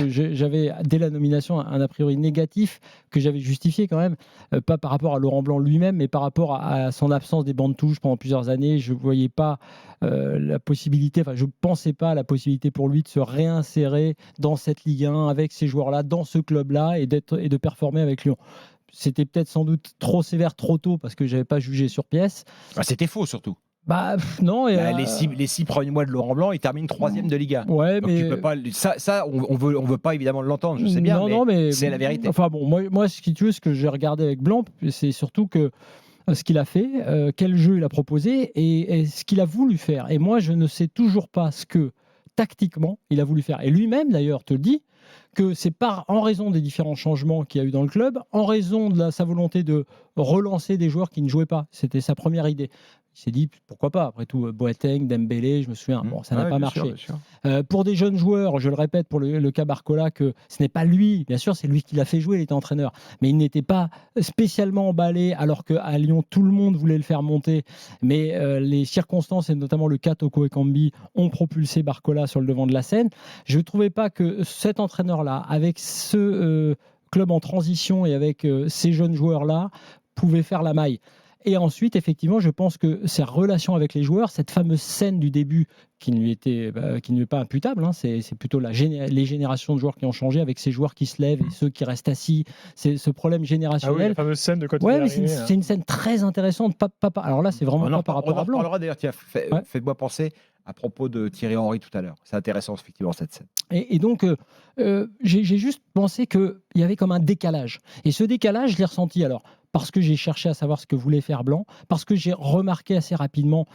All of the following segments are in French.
J'avais, dès la nomination, un a priori négatif que j'avais justifié quand même, pas par rapport à Laurent Blanc lui-même, mais par rapport à son absence des bancs de touche pendant plusieurs années. Je ne voyais pas la possibilité, enfin, je ne pensais pas à la possibilité pour lui de se réinsérer dans cette Ligue 1 avec ces joueurs-là, dans ce club-là et de performer avec Lyon. C'était peut-être sans doute trop sévère, trop tôt, parce que je n'avais pas jugé sur pièce. C'était faux surtout. Bah non. Les 6 premiers mois de Laurent Blanc, il termine 3e de Liga. Ouais, donc mais tu peux pas. Ça, on veut pas évidemment l'entendre. Je sais bien, mais c'est la vérité. Enfin bon, moi, ce que j'ai regardé avec Blanc, c'est surtout que ce qu'il a fait, quel jeu il a proposé et ce qu'il a voulu faire. Et moi, je ne sais toujours pas ce que tactiquement il a voulu faire. Et lui-même, d'ailleurs, te le dit que c'est en raison des différents changements qu'il y a eu dans le club, en raison de sa volonté de relancer des joueurs qui ne jouaient pas. C'était sa première idée. Il s'est dit, pourquoi pas, après tout, Boateng, Dembélé, je me souviens, bon, ça n'a pas marché. Sûr. Pour des jeunes joueurs, je le répète, pour le cas Barcola, que ce n'est pas lui, bien sûr, c'est lui qui l'a fait jouer, il était entraîneur, mais il n'était pas spécialement emballé, alors qu'à Lyon, tout le monde voulait le faire monter, mais les circonstances, et notamment le cas Toko Ekambi, ont propulsé Barcola sur le devant de la scène. Je ne trouvais pas que cet entraîneur-là, avec ce club en transition et avec ces jeunes joueurs-là, pouvait faire la maille. Et ensuite, effectivement, je pense que ses relations avec les joueurs, cette fameuse scène du début qui ne lui est pas imputable, hein, c'est plutôt les générations de joueurs qui ont changé avec ces joueurs qui se lèvent et ceux qui restent assis. C'est ce problème générationnel. Ah oui, la fameuse scène de côté. Ouais, mais c'est une scène très intéressante. Alors là, c'est vraiment pas par rapport à Blanc. On parlera d'ailleurs. Tiens, faites-moi penser à propos de Thierry Henry tout à l'heure. C'est intéressant, effectivement, cette scène. Et donc, j'ai juste pensé qu'il y avait comme un décalage. Et ce décalage, je l'ai ressenti alors parce que j'ai cherché à savoir ce que voulait faire Blanc, parce que j'ai remarqué assez rapidement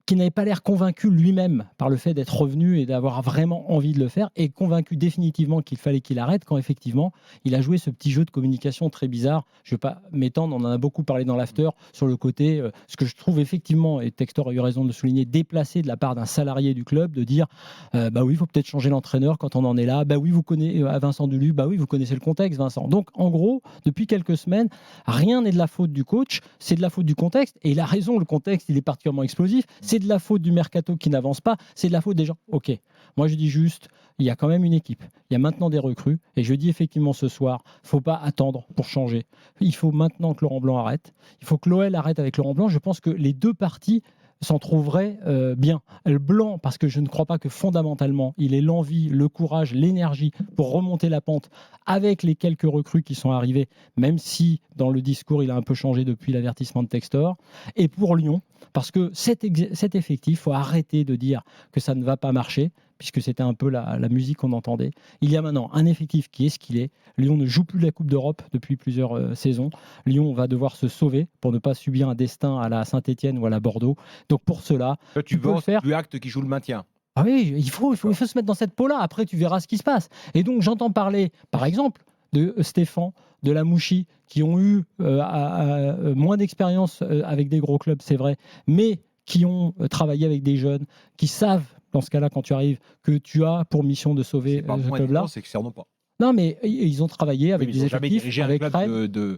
qu'il n'avait pas l'air convaincu lui-même par le fait d'être revenu et d'avoir vraiment envie de le faire, et convaincu définitivement qu'il fallait qu'il arrête quand effectivement il a joué ce petit jeu de communication très bizarre. Je ne vais pas m'étendre, on en a beaucoup parlé dans l'after, sur le côté, ce que je trouve effectivement, et Textor a eu raison de le souligner, déplacé de la part d'un salarié du club, de dire bah oui, il faut peut-être changer l'entraîneur quand on en est là, bah oui, vous connaissez à Vincent Duluc, bah oui, vous connaissez le contexte, Vincent. Donc en gros, depuis quelques semaines, rien n'est de la faute du coach, c'est de la faute du contexte, et il a raison, le contexte, il est particulièrement explosif, c'est de la faute du mercato qui n'avance pas, c'est de la faute des gens. Ok, moi je dis juste, il y a quand même une équipe, il y a maintenant des recrues, et je dis effectivement ce soir, il ne faut pas attendre pour changer. Il faut maintenant que Laurent Blanc arrête, il faut que l'OL arrête avec Laurent Blanc. Je pense que les deux parties s'en trouveraient bien. Le Blanc, parce que je ne crois pas que fondamentalement, il ait l'envie, le courage, l'énergie pour remonter la pente avec les quelques recrues qui sont arrivées, même si dans le discours, il a un peu changé depuis l'avertissement de Textor. Et pour Lyon, parce que cet effectif, il faut arrêter de dire que ça ne va pas marcher, puisque c'était un peu la musique qu'on entendait. Il y a maintenant un effectif qui est ce qu'il est. Lyon ne joue plus la Coupe d'Europe depuis plusieurs saisons. Lyon va devoir se sauver pour ne pas subir un destin à la Saint-Etienne ou à la Bordeaux. Donc pour cela, tu peux le faire. Tu actes qui joue le maintien. Ah oui, il faut se mettre dans cette peau-là. Après, tu verras ce qui se passe. Et donc, j'entends parler, par exemple, de Stéphane, de la Mouchi, qui ont eu moins d'expérience avec des gros clubs, c'est vrai, mais qui ont travaillé avec des jeunes, qui savent, dans ce cas-là, quand tu arrives, que tu as pour mission de sauver ce club-là. C'est que certainement pas. Non, mais ils ont travaillé avec des effectifs, avec Rennes.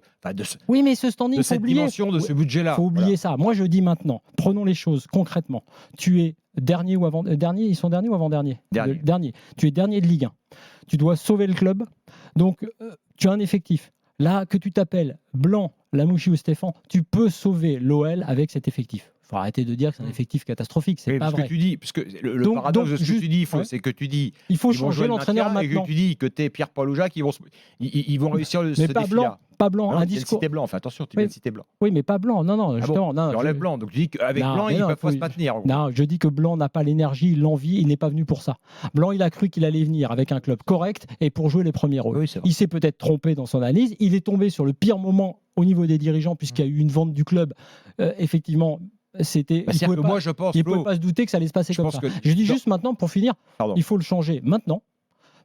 Oui, mais ce standing, de cette dimension, de ce budget-là. Il faut oublier ça. Moi, je dis maintenant, prenons les choses concrètement. Tu es dernier ou avant-dernier, ils sont derniers ou avant-dernier ? Dernier. Tu es dernier de Ligue 1. Tu dois sauver le club. Donc, tu as un effectif. Là, que tu t'appelles Blanc, Lamouchi ou Stéphane, tu peux sauver l'OL avec cet effectif. Il faut arrêter de dire que c'est un effectif catastrophique, c'est pas vrai. Que tu dis, parce que le paradoxe de ce que tu dis, c'est que tu dis il faut changer l'entraîneur maintenant. Et que tu dis que t'es Pierre-Paul Oujac, ils vont réussir ce défi-là. Pas Blanc, un discours. Blanc, enfin attention, tu viens de citer Blanc. Oui, mais pas Blanc, non, justement. Tu enlèves Blanc, donc tu dis qu'avec Blanc, ils ne peuvent pas se maintenir. Non, je dis que Blanc n'a pas l'énergie, l'envie, il n'est pas venu pour ça. Blanc, il a cru qu'il allait venir avec un club correct et pour jouer les premiers rôles. Oui, il s'est peut-être trompé dans son analyse, il est tombé sur le pire moment au niveau des dirigeants puisqu'il y a eu une vente du club, effectivement. C'était. Il ne pouvait pas se douter que ça allait se passer comme ça. Je dis juste maintenant, pour finir, il faut le changer maintenant,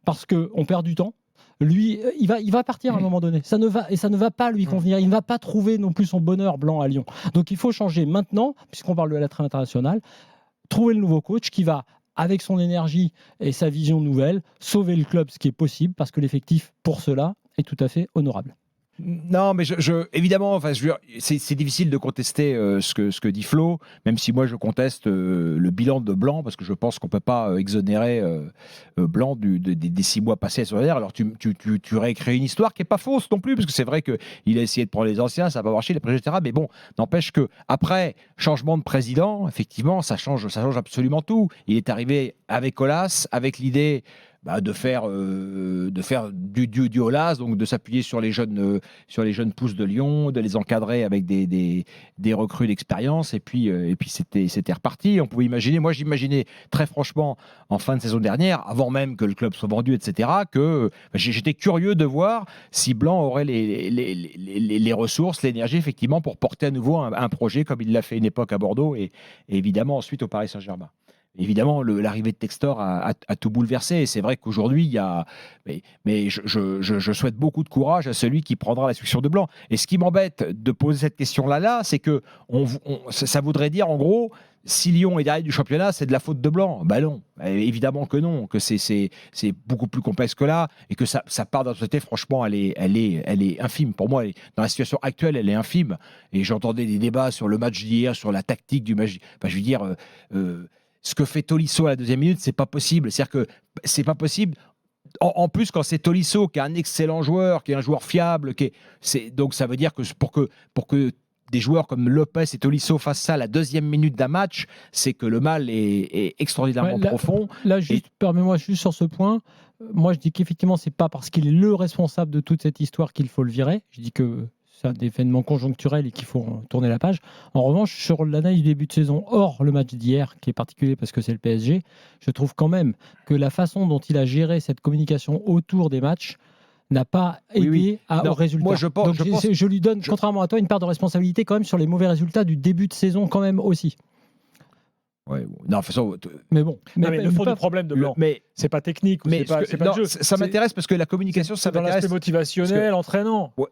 parce qu'on perd du temps. Lui, il va partir à un moment donné. Ça ne va pas lui convenir. Il ne va pas trouver non plus son bonheur Blanc à Lyon. Donc il faut changer maintenant, puisqu'on parle de la trêve internationale, trouver le nouveau coach qui va, avec son énergie et sa vision nouvelle, sauver le club, ce qui est possible, parce que l'effectif, pour cela, est tout à fait honorable. Non, mais évidemment, enfin, c'est difficile de contester ce que dit Flo, même si moi je conteste le bilan de Blanc, parce que je pense qu'on ne peut pas exonérer Blanc des 6 mois passés sur l'air. Alors tu réécris une histoire qui n'est pas fausse non plus, parce que c'est vrai qu'il a essayé de prendre les anciens, ça n'a pas marché, les préjugés, etc. Mais bon, n'empêche que après changement de président, effectivement, ça change absolument tout. Il est arrivé avec Aulas, avec l'idée de faire du Aulas, donc de s'appuyer sur les jeunes pousses de Lyon, de les encadrer avec des recrues d'expérience, et puis c'était reparti. On pouvait imaginer, moi j'imaginais très franchement en fin de saison dernière, avant même que le club soit vendu, etc., que j'étais curieux de voir si Blanc aurait les ressources, l'énergie effectivement pour porter à nouveau un projet comme il l'a fait une époque à Bordeaux et évidemment ensuite au Paris Saint-Germain. Évidemment, l'arrivée de Textor a tout bouleversé. Et c'est vrai qu'aujourd'hui, il y a. Mais je souhaite beaucoup de courage à celui qui prendra la succession de Blanc. Et ce qui m'embête de poser cette question-là, c'est que ça voudrait dire, en gros, si Lyon est derrière du championnat, c'est de la faute de Blanc. Ben non, évidemment que non, que c'est beaucoup plus complexe que là, et que ça part d'un société, franchement, elle est infime. Pour moi, dans la situation actuelle, elle est infime. Et j'entendais des débats sur le match d'hier, sur la tactique du match. Enfin, je veux dire. Ce que fait Tolisso à la deuxième minute, c'est pas possible. C'est-à-dire que c'est pas possible. En plus, quand c'est Tolisso, qui est un excellent joueur, qui est un joueur fiable, donc ça veut dire que pour que des joueurs comme Lopez et Tolisso fassent ça à la deuxième minute d'un match, c'est que le mal est extraordinairement profond. Là, permets-moi juste sur ce point. Moi, je dis qu'effectivement, c'est pas parce qu'il est le responsable de toute cette histoire qu'il faut le virer. Je dis que c'est un événement conjoncturel et qu'il faut tourner la page. En revanche, sur l'analyse du début de saison, hors le match d'hier, qui est particulier parce que c'est le PSG, je trouve quand même que la façon dont il a géré cette communication autour des matchs n'a pas aidé au résultat. Moi, je lui donne, contrairement à toi, une part de responsabilité quand même sur les mauvais résultats du début de saison quand même aussi. Ouais, non, de toute façon, mais le fond du problème de Blanc, c'est pas technique, c'est pas le jeu. Ça m'intéresse parce que la communication, ça m'intéresse. Dans l'aspect motivationnel, entraînant. Ouais.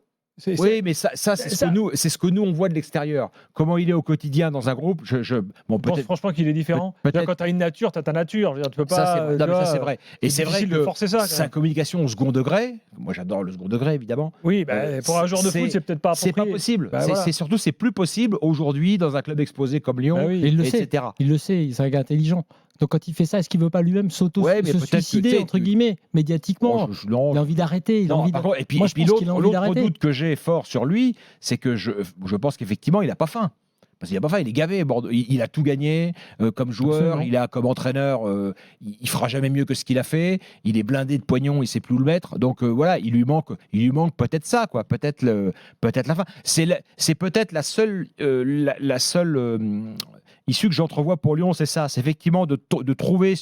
Oui, mais ça c'est ce que nous on voit de l'extérieur. Comment il est au quotidien dans un groupe. Je pense franchement qu'il est différent. Quand tu as une nature, tu as ta nature. Tu peux pas. Ça c'est vrai. Et c'est vrai que forcer ça. Sa communication au second degré. Moi j'adore le second degré évidemment. Oui, pour un joueur de foot, c'est peut-être pas approprié. C'est pas possible. C'est plus possible aujourd'hui dans un club exposé comme Lyon, etc. Il le sait. Il est intelligent. Donc quand il fait ça, est-ce qu'il ne veut pas lui-même se suicider, entre guillemets, médiatiquement? Il a envie d'arrêter. Et puis l'autre doute que j'ai fort sur lui, c'est que je pense qu'effectivement, il n'a pas faim. Parce qu'il n'a pas faim, il est gavé. Bordeaux. Il a tout gagné comme joueur, il a comme entraîneur, il fera jamais mieux que ce qu'il a fait. Il est blindé de pognon, il ne sait plus où le mettre. Donc voilà, il lui manque peut-être ça, quoi. Peut-être la fin. C'est peut-être la seule issue que j'entrevois pour Lyon, c'est ça. C'est effectivement de trouver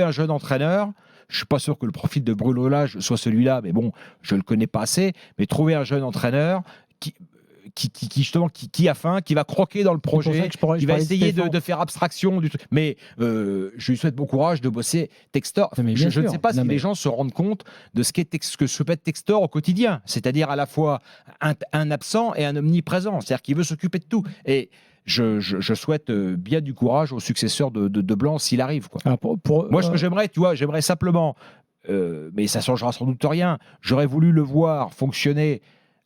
un jeune entraîneur. Je ne suis pas sûr que le profil de Bruno Lage soit celui-là, mais bon, je ne le connais pas assez. Mais trouver un jeune entraîneur qui a faim, qui va croquer dans le projet, qui va essayer de faire abstraction du truc. Mais je lui souhaite bon courage de bosser Textor. Je ne sais pas si les gens se rendent compte de ce que peut être Textor au quotidien. C'est-à-dire à la fois un absent et un omniprésent. C'est-à-dire qu'il veut s'occuper de tout. Et je souhaite bien du courage au successeur de Blanc s'il arrive, quoi. Moi, ce que j'aimerais simplement, mais ça ne changera sans doute rien, j'aurais voulu le voir fonctionner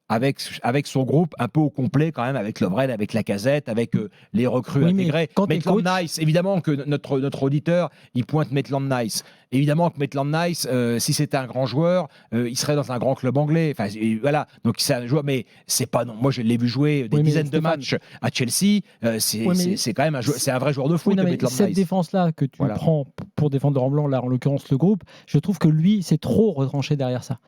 avec son groupe un peu au complet quand même, avec Lovren, avec Lacazette, avec les recrues intégrées. Maitland-Nice, évidemment que notre auditeur, il pointe Maitland-Nice. Évidemment que Maitland-Nice, si c'était un grand joueur, il serait dans un grand club anglais. Enfin, voilà. Donc c'est un joueur, mais c'est pas non. Moi, je l'ai vu jouer des dizaines de matchs à Chelsea. C'est quand même c'est un vrai joueur de foot. Cette défense-là que tu prends pour défendre Laurent Blanc, là en l'occurrence le groupe, je trouve que lui, c'est trop retranché derrière ça.